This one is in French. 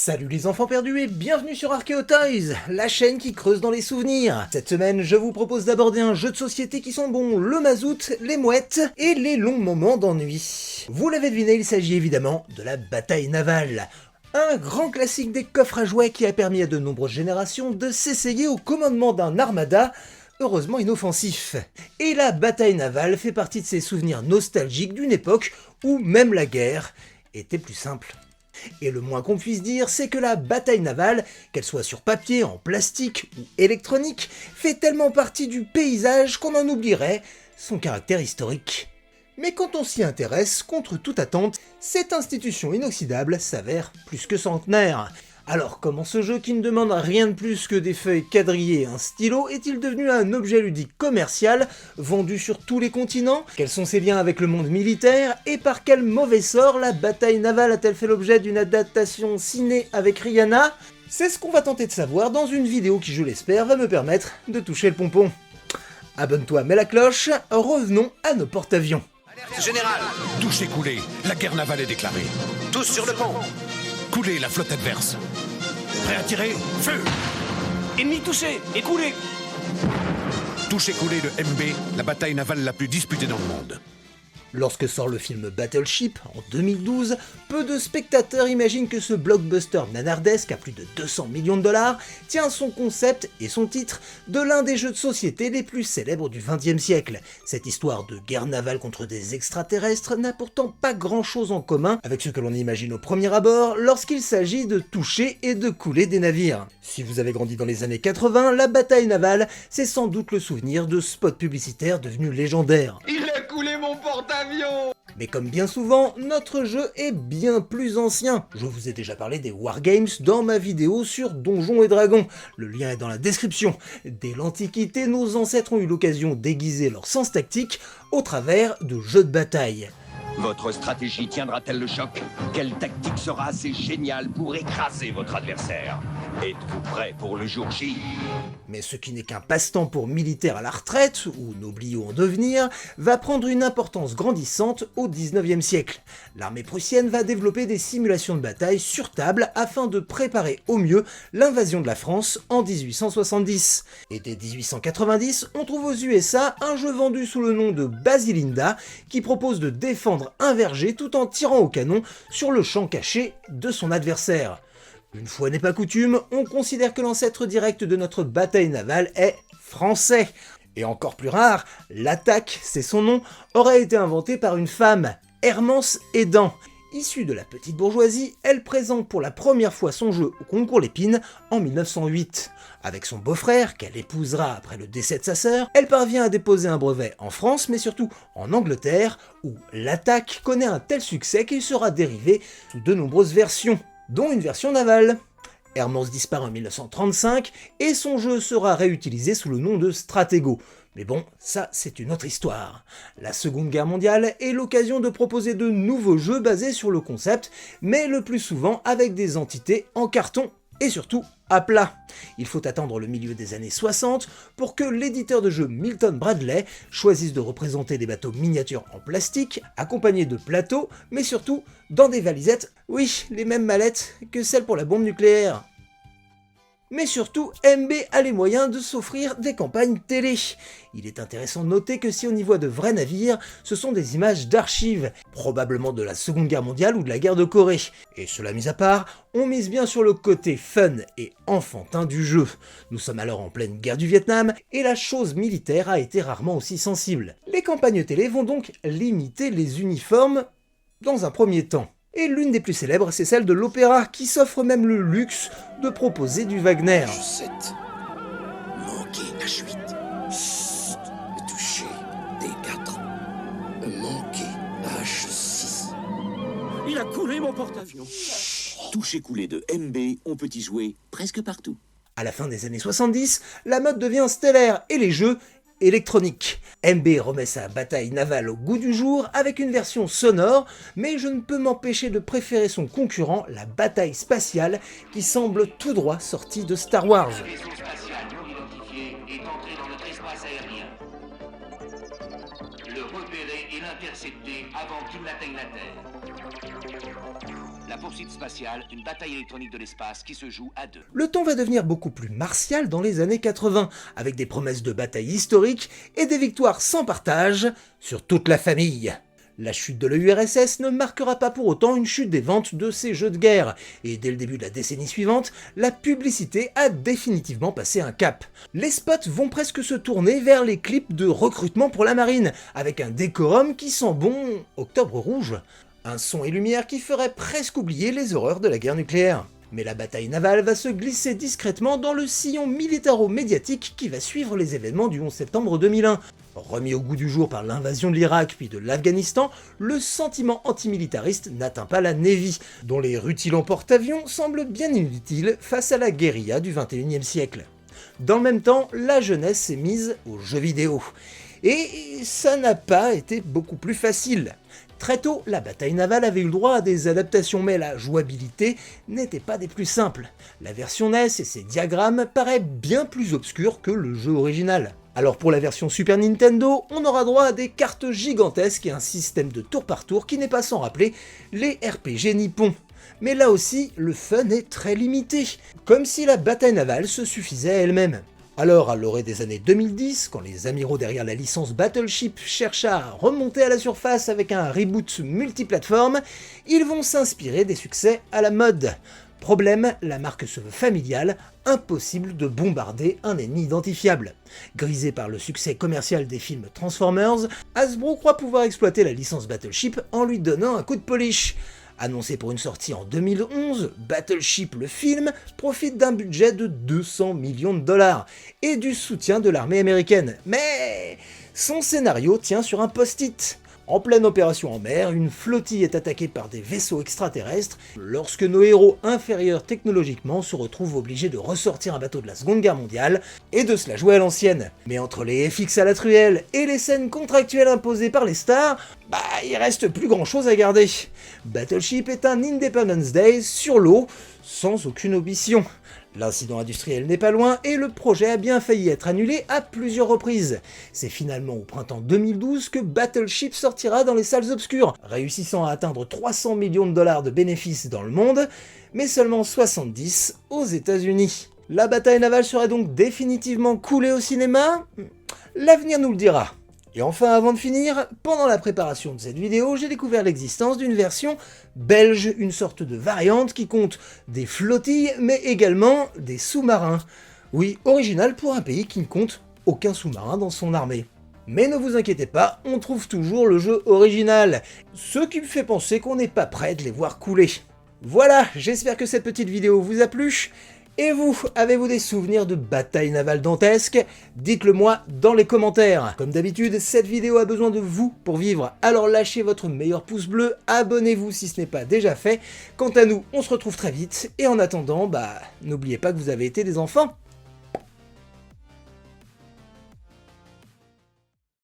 Salut les enfants perdus et bienvenue sur Archaeotoys, la chaîne qui creuse dans les souvenirs. Cette semaine, je vous propose d'aborder un jeu de société qui sent bon le mazout, les mouettes et les longs moments d'ennui. Vous l'avez deviné, il s'agit évidemment de la bataille navale. Un grand classique des coffres à jouets qui a permis à de nombreuses générations de s'essayer au commandement d'un armada, heureusement inoffensif. Et la bataille navale fait partie de ces souvenirs nostalgiques d'une époque où même la guerre était plus simple. Et le moins qu'on puisse dire, c'est que la bataille navale, qu'elle soit sur papier, en plastique ou électronique, fait tellement partie du paysage qu'on en oublierait son caractère historique. Mais quand on s'y intéresse, contre toute attente, cette institution inoxydable s'avère plus que centenaire. Alors comment ce jeu qui ne demande rien de plus que des feuilles quadrillées et un stylo est-il devenu un objet ludique commercial, vendu sur tous les continents? Quels sont ses liens avec le monde militaire? Et par quel mauvais sort la bataille navale a-t-elle fait l'objet d'une adaptation ciné avec Rihanna? C'est ce qu'on va tenter de savoir dans une vidéo qui, je l'espère, va me permettre de toucher le pompon. Abonne-toi, mets la cloche, revenons à nos porte-avions. Alerte générale! Touché coulé, la guerre navale est déclarée. Tous sur le pont! Coulé la flotte adverse. Prêt à tirer? Feu! Ennemi touché! Écoulé! Touché coulé de MB, la bataille navale la plus disputée dans le monde. Lorsque sort le film Battleship, en 2012, peu de spectateurs imaginent que ce blockbuster nanardesque à plus de 200 millions de dollars tient son concept et son titre de l'un des jeux de société les plus célèbres du XXe siècle. Cette histoire de guerre navale contre des extraterrestres n'a pourtant pas grand chose en commun avec ce que l'on imagine au premier abord lorsqu'il s'agit de toucher et de couler des navires. Si vous avez grandi dans les années 80, la bataille navale, c'est sans doute le souvenir de spots publicitaires devenus légendaires. Il a coulé mon porte-avions! Mais comme bien souvent, notre jeu est bien plus ancien. Je vous ai déjà parlé des Wargames dans ma vidéo sur Donjons et Dragons. Le lien est dans la description. Dès l'Antiquité, nos ancêtres ont eu l'occasion d'aiguiser leur sens tactique au travers de jeux de bataille. Votre stratégie tiendra-t-elle le choc? Quelle tactique sera assez géniale pour écraser votre adversaire? Êtes-vous prêt pour le jour J? Mais ce qui n'est qu'un passe-temps pour militaires à la retraite, ou nobliaux en devenir, va prendre une importance grandissante au XIXe siècle. L'armée prussienne va développer des simulations de bataille sur table afin de préparer au mieux l'invasion de la France en 1870. Et dès 1890, on trouve aux USA un jeu vendu sous le nom de Basilinda qui propose de défendre un verger tout en tirant au canon sur le champ caché de son adversaire. Une fois n'est pas coutume, on considère que l'ancêtre direct de notre bataille navale est français. Et encore plus rare, l'attaque, c'est son nom, aurait été inventée par une femme, Hermance Aidant. Issue de la petite bourgeoisie, elle présente pour la première fois son jeu au concours Lépine en 1908. Avec son beau-frère, qu'elle épousera après le décès de sa sœur, elle parvient à déposer un brevet en France, mais surtout en Angleterre, où l'attaque connaît un tel succès qu'il sera dérivé sous de nombreuses versions, dont une version navale. Hermance disparaît en 1935 et son jeu sera réutilisé sous le nom de Stratego. Mais bon, ça c'est une autre histoire. La Seconde Guerre mondiale est l'occasion de proposer de nouveaux jeux basés sur le concept, mais le plus souvent avec des entités en carton et surtout à plat. Il faut attendre le milieu des années 60 pour que l'éditeur de jeux Milton Bradley choisisse de représenter des bateaux miniatures en plastique, accompagnés de plateaux, mais surtout dans des valisettes, oui, les mêmes mallettes que celles pour la bombe nucléaire. Mais surtout, MB a les moyens de s'offrir des campagnes télé. Il est intéressant de noter que si on y voit de vrais navires, ce sont des images d'archives, probablement de la Seconde Guerre mondiale ou de la guerre de Corée. Et cela mis à part, on mise bien sur le côté fun et enfantin du jeu. Nous sommes alors en pleine guerre du Vietnam, et la chose militaire a été rarement aussi sensible. Les campagnes télé vont donc limiter les uniformes dans un premier temps. Et l'une des plus célèbres, c'est celle de l'opéra, qui s'offre même le luxe de proposer du Wagner. H7. Manqué H8. Chut. Touché D4. Manqué H6. Il a coulé mon porte-avions. Touché coulé de MB, on peut y jouer presque partout. À la fin des années 70, la mode devient stellaire et les jeux électronique. MB remet sa bataille navale au goût du jour avec une version sonore, mais je ne peux m'empêcher de préférer son concurrent, la bataille spatiale, qui semble tout droit sortie de Star Wars. Un vaisseau spatial non identifié est entré dans notre espace aérien. Le repérer et l'intercepter avant qu'il n'atteigne la Terre. La poursuite spatiale, une bataille électronique de l'espace qui se joue à deux. Le ton va devenir beaucoup plus martial dans les années 80, avec des promesses de batailles historiques et des victoires sans partage sur toute la famille. La chute de l'URSS ne marquera pas pour autant une chute des ventes de ces jeux de guerre, et dès le début de la décennie suivante, la publicité a définitivement passé un cap. Les spots vont presque se tourner vers les clips de recrutement pour la marine, avec un décorum qui sent bon Octobre Rouge. Un son et lumière qui ferait presque oublier les horreurs de la guerre nucléaire. Mais la bataille navale va se glisser discrètement dans le sillon militaro-médiatique qui va suivre les événements du 11 septembre 2001. Remis au goût du jour par l'invasion de l'Irak puis de l'Afghanistan, le sentiment antimilitariste n'atteint pas la Navy, dont les rutilants porte-avions semblent bien inutiles face à la guérilla du 21e siècle. Dans le même temps, la jeunesse s'est mise aux jeux vidéo. Et ça n'a pas été beaucoup plus facile. Très tôt, la bataille navale avait eu le droit à des adaptations, mais la jouabilité n'était pas des plus simples. La version NES et ses diagrammes paraissent bien plus obscurs que le jeu original. Alors pour la version Super Nintendo, on aura droit à des cartes gigantesques et un système de tour par tour qui n'est pas sans rappeler les RPG nippons. Mais là aussi, le fun est très limité, comme si la bataille navale se suffisait à elle-même. Alors, à l'orée des années 2010, quand les amiraux derrière la licence Battleship cherchent à remonter à la surface avec un reboot multiplateforme, ils vont s'inspirer des succès à la mode. Problème, la marque se veut familiale, impossible de bombarder un ennemi identifiable. Grisé par le succès commercial des films Transformers, Hasbro croit pouvoir exploiter la licence Battleship en lui donnant un coup de polish. Annoncé pour une sortie en 2011, Battleship le film profite d'un budget de 200 millions de dollars et du soutien de l'armée américaine. Mais son scénario tient sur un post-it. En pleine opération en mer, une flottille est attaquée par des vaisseaux extraterrestres lorsque nos héros inférieurs technologiquement se retrouvent obligés de ressortir un bateau de la Seconde Guerre mondiale et de se la jouer à l'ancienne. Mais entre les FX à la truelle et les scènes contractuelles imposées par les stars, il reste plus grand chose à garder. Battleship est un Independence Day sur l'eau, sans aucune ambition. L'incident industriel n'est pas loin et le projet a bien failli être annulé à plusieurs reprises. C'est finalement au printemps 2012 que Battleship sortira dans les salles obscures, réussissant à atteindre 300 millions de dollars de bénéfices dans le monde, mais seulement 70 aux États-Unis. La bataille navale serait donc définitivement coulée au cinéma ? L'avenir nous le dira. Et enfin, avant de finir, pendant la préparation de cette vidéo, j'ai découvert l'existence d'une version belge, une sorte de variante qui compte des flottilles, mais également des sous-marins. Oui, original pour un pays qui ne compte aucun sous-marin dans son armée. Mais ne vous inquiétez pas, on trouve toujours le jeu original, ce qui me fait penser qu'on n'est pas prêt de les voir couler. Voilà, j'espère que cette petite vidéo vous a plu. Et vous, avez-vous des souvenirs de batailles navales dantesques? Dites-le moi dans les commentaires. Comme d'habitude, cette vidéo a besoin de vous pour vivre, alors lâchez votre meilleur pouce bleu, abonnez-vous si ce n'est pas déjà fait. Quant à nous, on se retrouve très vite, et en attendant, n'oubliez pas que vous avez été des enfants.